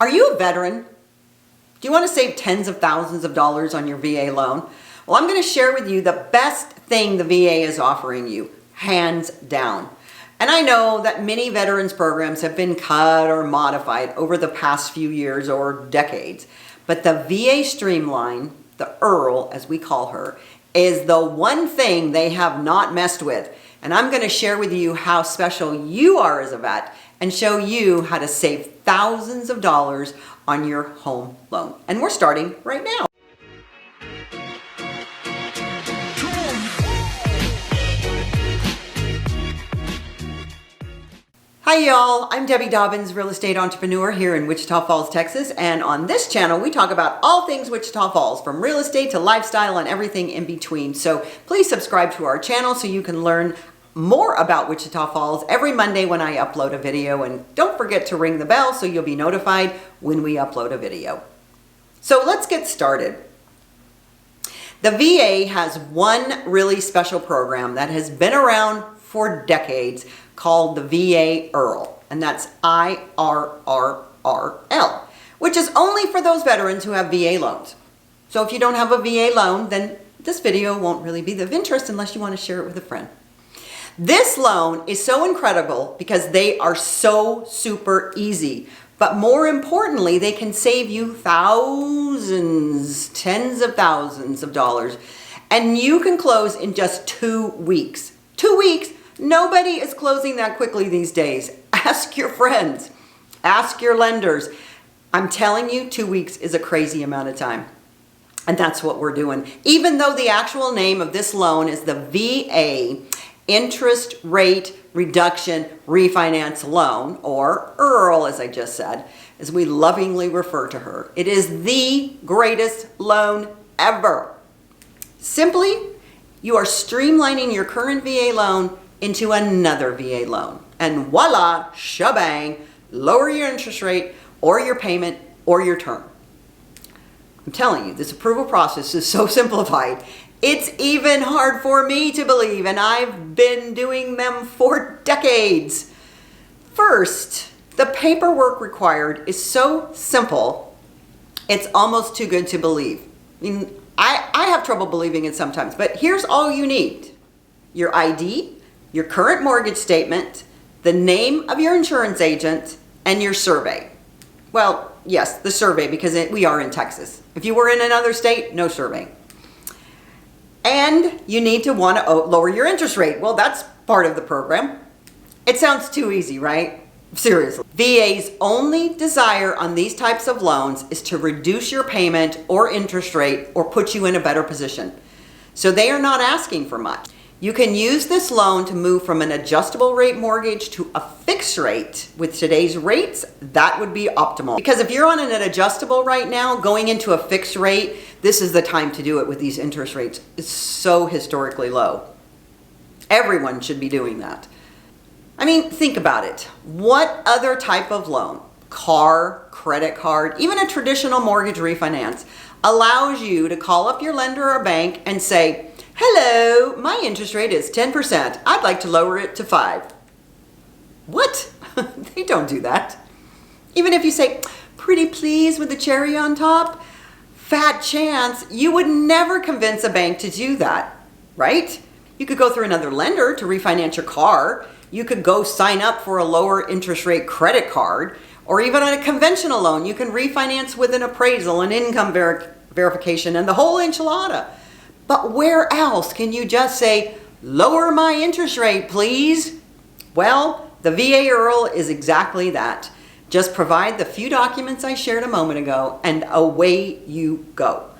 Are you a veteran? Do you want to save tens of thousands of dollars on your VA loan? Well, I'm going to share with you the best thing the VA is offering you, hands down. And I know that many veterans programs have been cut or modified over the past few years or decades. But the VA Streamline, the IRRL as we call her, is the one thing they have not messed with. And I'm going to share with you how special you are as a vet and show you how to save thousands of dollars on your home loan. And we're starting right now. Hi y'all, I'm Debbie Dobbins, real estate entrepreneur here in Wichita Falls, Texas. And on this channel, we talk about all things Wichita Falls, from real estate to lifestyle and everything in between. So please subscribe to our channel so you can learn more about Wichita Falls every Monday when I upload a video. And don't forget to ring the bell so you'll be notified when we upload a video. So let's get started. The VA has one really special program that has been around for decades called the VA IRRL, and that's IRRL, which is only for those veterans who have VA loans. So if you don't have a VA loan, then this video won't really be of interest unless you want to share it with a friend. This loan is so incredible because they are so super easy, but more importantly, they can save you thousands, tens of thousands of dollars, and you can close in just 2 weeks. 2 weeks? Nobody is closing that quickly these days. Ask your friends, ask your lenders. I'm telling you, 2 weeks is a crazy amount of time. And that's what we're doing. Even though the actual name of this loan is the VA Interest Rate Reduction Refinance Loan, or IRRL as I just said, as we lovingly refer to her. It is the greatest loan ever. Simply, you are streamlining your current VA loan into another VA loan. And voila, shebang, lower your interest rate or your payment or your term. I'm telling you, this approval process is so simplified. It's even hard for me to believe, and I've been doing them for decades. First, the paperwork required is so simple, it's almost too good to believe. I have trouble believing it sometimes, but here's all you need. Your ID, your current mortgage statement, the name of your insurance agent, and your survey. Well, yes, the survey, because we are in Texas. If you were in another state, no survey. And you need to want to lower your interest rate. Well, that's part of the program. It sounds too easy, right? Seriously. VA's only desire on these types of loans is to reduce your payment or interest rate or put you in a better position. So they are not asking for much. You can use this loan to move from an adjustable rate mortgage to a fixed rate. With today's rates, that would be optimal. Because if you're on an adjustable right now, going into a fixed rate, this is the time to do it with these interest rates. It's so historically low. Everyone should be doing that. I mean, think about it. What other type of loan, car, credit card, even a traditional mortgage refinance, allows you to call up your lender or bank and say, hello, my interest rate is 10%. I'd like to lower it to 5%. What? They don't do that. Even if you say, pretty please with the cherry on top, fat chance, you would never convince a bank to do that, right? You could go through another lender to refinance your car. You could go sign up for a lower interest rate credit card, or even on a conventional loan, you can refinance with an appraisal and income verification and the whole enchilada. But where else can you just say, lower my interest rate, please? Well, the VA IRRL is exactly that. Just provide the few documents I shared a moment ago and away you go.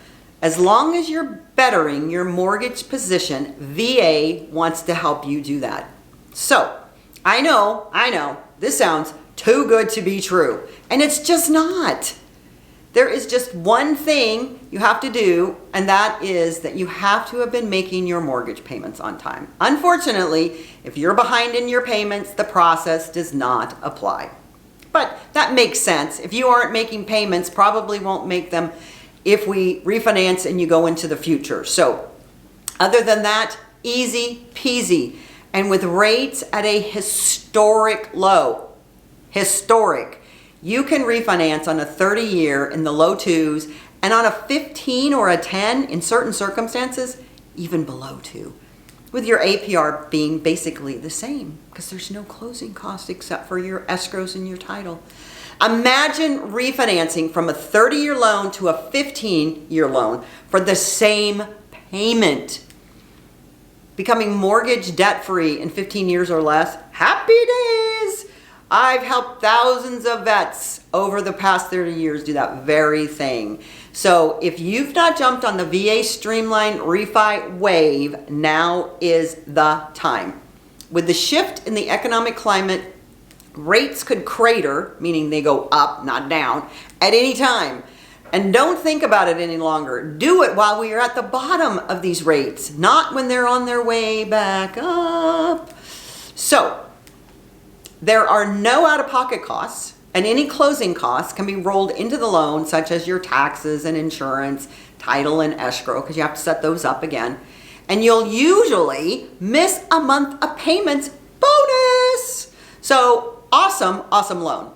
As long as you're bettering your mortgage position, VA wants to help you do that. So, I know, this sounds too good to be true, and it's just not. There is just one thing you have to do, and that is that you have to have been making your mortgage payments on time. Unfortunately, if you're behind in your payments, the process does not apply. But that makes sense. If you aren't making payments, probably won't make them if we refinance and you go into the future. So other than that, easy peasy. And with rates at a historic low, You can refinance on a 30-year in the low 2s, and on a 15 or a 10 in certain circumstances, even below 2, with your APR being basically the same because there's no closing cost except for your escrows and your title. Imagine refinancing from a 30-year loan to a 15-year loan for the same payment. Becoming mortgage debt-free in 15 years or less. Happy days! I've helped thousands of vets over the past 30 years do that very thing. So if you've not jumped on the VA Streamline refi wave, now is the time. With the shift in the economic climate, rates could crater, meaning they go up, not down, at any time. And don't think about it any longer. Do it while we are at the bottom of these rates, not when they're on their way back up. So, there are no out-of-pocket costs, and any closing costs can be rolled into the loan, such as your taxes and insurance, title and escrow, because you have to set those up again. And you'll usually miss a month of payments bonus. So, awesome loan.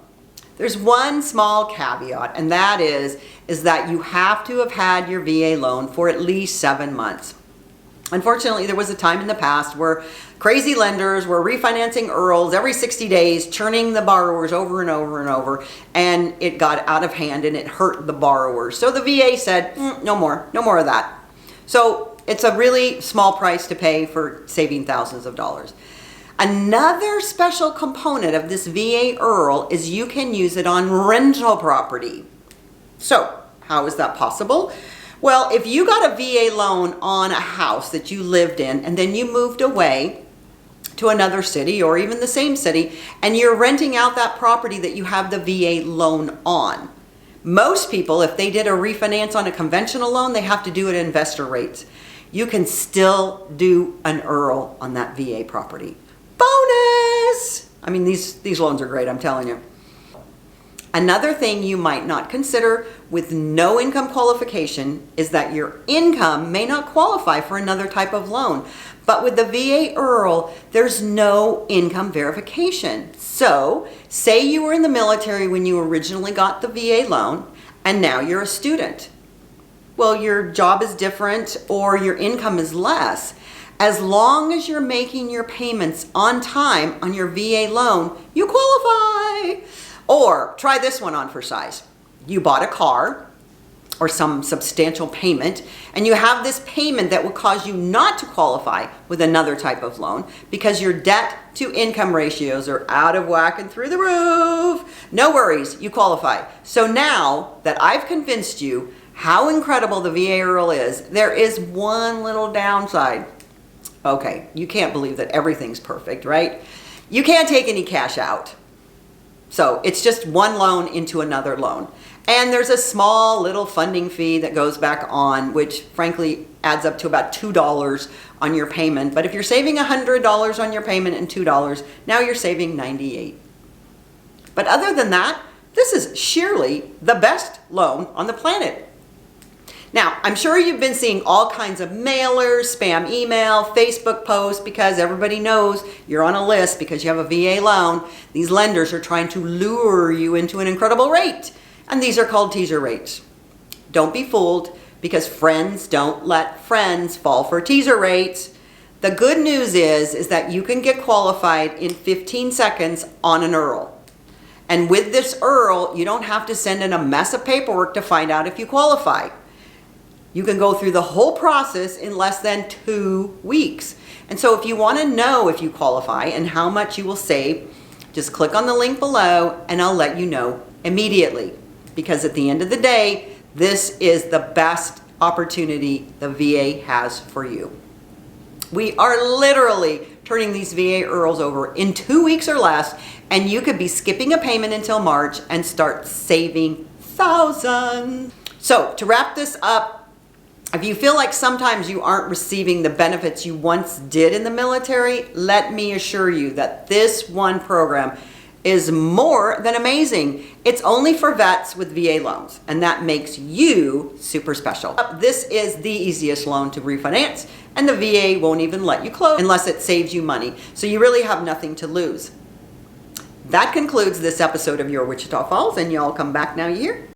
There's one small caveat, and that is that you have to have had your VA loan for at least 7 months. Unfortunately, there was a time in the past where crazy lenders were refinancing IRRLs every 60 days, churning the borrowers over and over and over, and it got out of hand and it hurt the borrowers. So the VA said, no more of that. So it's a really small price to pay for saving thousands of dollars. Another special component of this VA IRRL is you can use it on rental property. So how is that possible? Well, if you got a VA loan on a house that you lived in and then you moved away to another city or even the same city and you're renting out that property that you have the VA loan on. Most people, if they did a refinance on a conventional loan, they have to do it at investor rates. You can still do an IRRL on that VA property. Bonus! I mean, these loans are great, I'm telling you. Another thing you might not consider with no income qualification is that your income may not qualify for another type of loan. But with the VA IRRL, there's no income verification. So, say you were in the military when you originally got the VA loan, and now you're a student. Well, your job is different or your income is less. As long as you're making your payments on time on your VA loan, you qualify. Or try this one on for size. You bought a car or some substantial payment, and you have this payment that will cause you not to qualify with another type of loan because your debt to income ratios are out of whack and through the roof. No worries, you qualify. So now that I've convinced you how incredible the VA IRRL is, there is one little downside. Okay, you can't believe that everything's perfect, right? You can't take any cash out. So it's just one loan into another loan. And there's a small little funding fee that goes back on, which frankly adds up to about $2 on your payment. But if you're saving $100 on your payment and $2, now you're saving $98. But other than that, this is sheerly the best loan on the planet. Now, I'm sure you've been seeing all kinds of mailers, spam email, Facebook posts, because everybody knows you're on a list because you have a VA loan. These lenders are trying to lure you into an incredible rate, and these are called teaser rates. Don't be fooled, because friends don't let friends fall for teaser rates. The good news is that you can get qualified in 15 seconds on an IRRL. And with this IRRL, you don't have to send in a mess of paperwork to find out if you qualify. You can go through the whole process in less than 2 weeks. And so if you want to know if you qualify and how much you will save, just click on the link below and I'll let you know immediately. Because at the end of the day, this is the best opportunity the VA has for you. We are literally turning these VA IRRLs over in 2 weeks or less, and you could be skipping a payment until March and start saving thousands. So to wrap this up, if you feel like sometimes you aren't receiving the benefits you once did in the military, let me assure you that this one program is more than amazing. It's only for vets with VA loans, and that makes you super special. This is the easiest loan to refinance, and the VA won't even let you close unless it saves you money. So you really have nothing to lose. That concludes this episode of Your Wichita Falls, and y'all come back now, you hear?